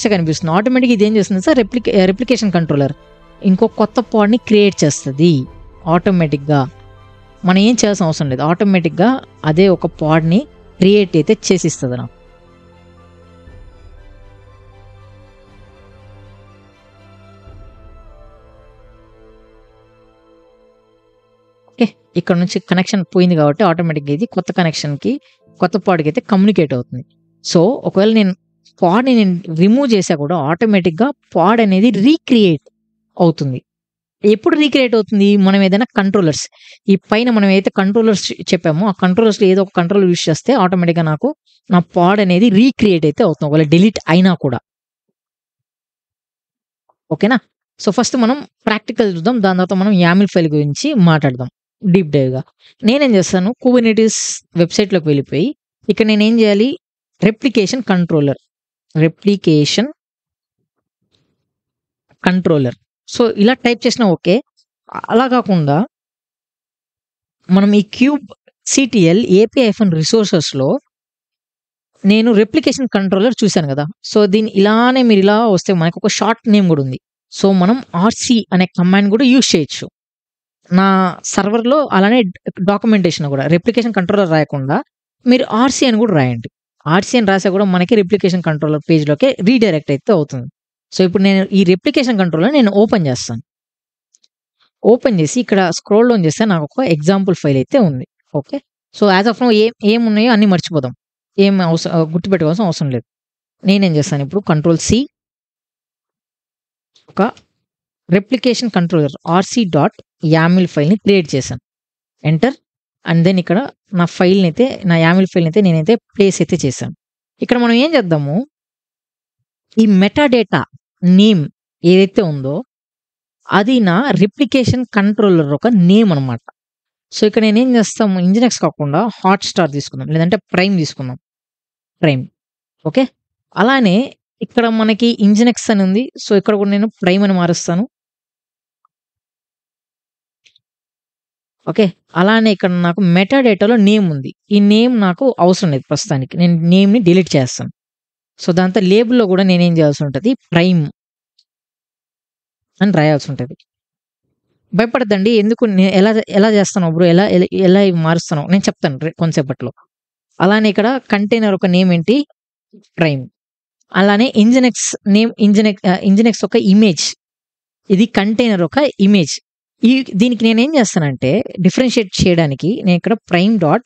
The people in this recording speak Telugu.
కనిపిస్తుంది. ఆటోమేటిక్గా ఇది ఏం చేస్తుంది సార్, రెప్లికేషన్ కంట్రోలర్ ఇంకో కొత్త పాడ్ని క్రియేట్ చేస్తుంది ఆటోమేటిక్గా. మనం ఏం చేయాల్సిన అవసరం లేదు, ఆటోమేటిక్గా అదే ఒక పాడ్ని క్రియేట్ అయితే చేసిస్తుంది నాకు. ఓకే, ఇక్కడ నుంచి కనెక్షన్ పోయింది కాబట్టి ఆటోమేటిక్గా ఇది కొత్త కనెక్షన్కి, కొత్త పాడ్కి అయితే కమ్యూనికేట్ అవుతుంది. సో ఒకవేళ నేను పాడ్ని రిమూవ్ చేసా కూడా ఆటోమేటిక్గా పాడ్ అనేది రీక్రియేట్ అవుతుంది. ఎప్పుడు రీక్రియేట్ అవుతుంది, మనం ఏదైనా కంట్రోలర్స్, ఈ పైన మనం ఏదైతే కంట్రోలర్స్ చెప్పామో ఆ కంట్రోలర్స్లో ఏదో ఒక కంట్రోలర్ యూస్ చేస్తే ఆటోమేటిక్గా నాకు నా పాడ్ అనేది రీక్రియేట్ అయితే అవుతుంది, ఒకవేళ డిలీట్ అయినా కూడా. ఓకేనా. సో ఫస్ట్ మనం ప్రాక్టికల్ చూద్దాం, దాని తర్వాత మనం YAML ఫైల్ గురించి మాట్లాడదాం డీప్ డైవ్గా. నేనేం చేస్తాను, కుబర్నెటిస్ వెబ్సైట్లోకి వెళ్ళిపోయి ఇక్కడ నేనేం చేయాలి, రెప్లికేషన్ కంట్రోలర్. సో ఇలా టైప్ చేసినా ఓకే. అలా కాకుండా మనం ఈ క్యూబ్ CTL API-resourcesలో నేను రెప్లికేషన్ కంట్రోలర్ చూశాను కదా. సో దీన్ని ఇలానే మీరు ఇలా వస్తే మనకు ఒక షార్ట్ నేమ్ కూడా ఉంది. సో మనం RC అనే కమాండ్ కూడా యూజ్ చేయొచ్చు. నా సర్వర్లో అలానే డాక్యుమెంటేషన్ కూడా రెప్లికేషన్ కంట్రోలర్ రాయకుండా మీరు RC అని కూడా రాయండి. RC అని రాసా కూడా మనకి రెప్లికేషన్ కంట్రోలర్ పేజ్లోకి రీడైరెక్ట్ అయితే అవుతుంది. సో ఇప్పుడు నేను ఈ రెప్లికేషన్ కంట్రోలర్ నేను ఓపెన్ చేస్తాను. ఓపెన్ చేసి ఇక్కడ స్క్రోల్ డౌన్ చేస్తే నాకు ఒక ఎగ్జాంపుల్ ఫైల్ అయితే ఉంది. Okay, so as of now ఏమున్నాయో అన్నీ మర్చిపోదాం, ఏం గుర్తుపెట్టుకోవాల్సిన అవసరం లేదు. నేనేం చేస్తాను ఇప్పుడు Ctrl+C ఒక రెప్లికేషన్ కంట్రోలర్ RC.YAML ఫైల్ని క్రియేట్ చేశాను. ఎంటర్. అండ్ దెన్ ఇక్కడ నా YAML ఫైల్ని అయితే నేనైతే ప్లేస్ అయితే చేశాను. ఇక్కడ మనం ఏం చేద్దాము, ఈ మెటాడేటా నేమ్ ఏదైతే ఉందో అది నా రెప్లికేషన్ కంట్రోలర్ ఒక నేమ్ అనమాట. సో ఇక్కడ నేనేం చేస్తాము, Nginx కాకుండా హాట్స్టార్ తీసుకుందాం, లేదంటే ప్రైమ్ తీసుకుందాం. ఓకే, అలానే ఇక్కడ మనకి Nginx అని ఉంది. సో ఇక్కడ కూడా నేను ప్రైమ్ అని మారుస్తాను. ఓకే, అలానే ఇక్కడ నాకు మెటాడేటాలో నేమ్ ఉంది. ఈ నేమ్ నాకు అవసరం లేదు ప్రస్తుతానికి, నేను నేమ్ని డిలీట్ చేస్తాను. సో దాంతో లేబుల్లో కూడా నేనేం చేయాల్సి ఉంటుంది, ప్రైమ్ అని రాయాల్సి ఉంటుంది. భయపడద్దండి, ఎందుకు ఎలా చేస్తాను బ్రో, ఎలా మారుస్తాను నేను చెప్తాను కొంతసేపట్లో. అలానే ఇక్కడ కంటైనర్ ఒక నేమ్ ఏంటి, ప్రైమ్. అలానే Nginx ఒక ఇమేజ్, ఇది కంటైనర్ ఒక ఇమేజ్. దీనికి నేనేం చేస్తానంటే డిఫరెన్షియేట్ చేయడానికి నేను ఇక్కడ ప్రైమ్ డాట్